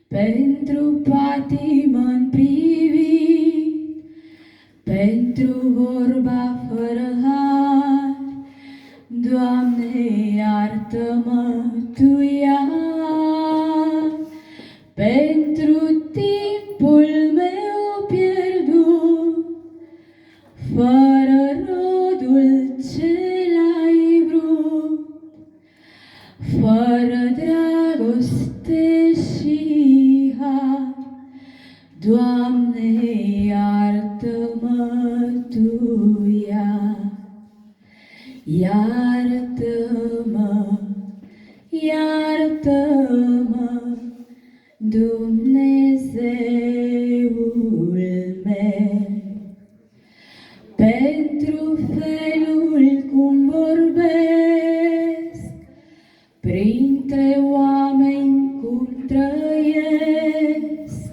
pentru patimă-n privit, pentru vorba fără har. Doamne, iartă-mă Tu iar, pentru timpul meu pierdut, fără rodul ce l-ai vrut, fără dragoste și har. Doamne, iartă-mă Tu iar. Iartă-mă, iartă-mă, Dumnezeul meu, pentru felul cum vorbesc, printre oameni cum trăiesc,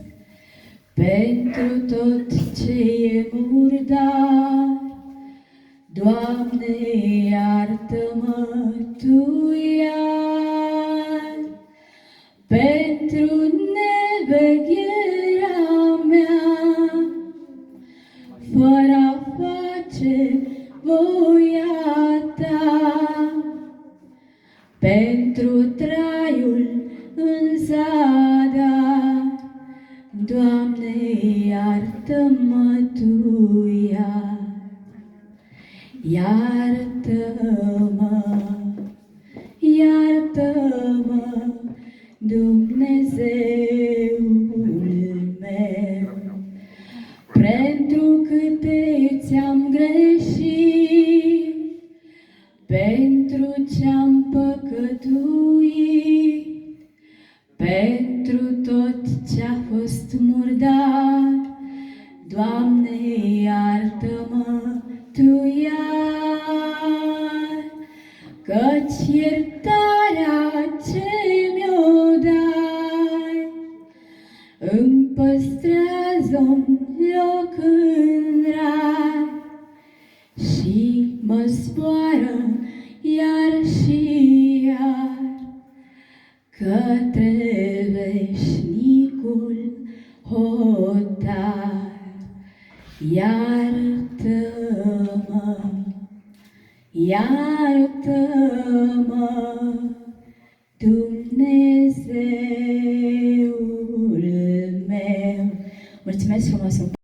pentru tot ce e murdar. Doamne, iartă-mă Tu iar, pentru nevegherea mea, fără a face voia Ta, pentru traiul în zadar. Doamne, iartă-mă Tu iar. Iartă-mă, iartă-mă, Dumnezeul meu, pentru câte ți-am greșit, pentru ce-am păcătuit, pentru tot ce-a fost murdar. Doamne, iartă-mă Tu iar, căci iertarea ce mi-o dai îmi păstrează-mi loc în rai și mă zboară iar și iar către veșnicul hotar. Iartă-mă, iartă-mă, Dumnezeul meu. Mulțumesc frumos!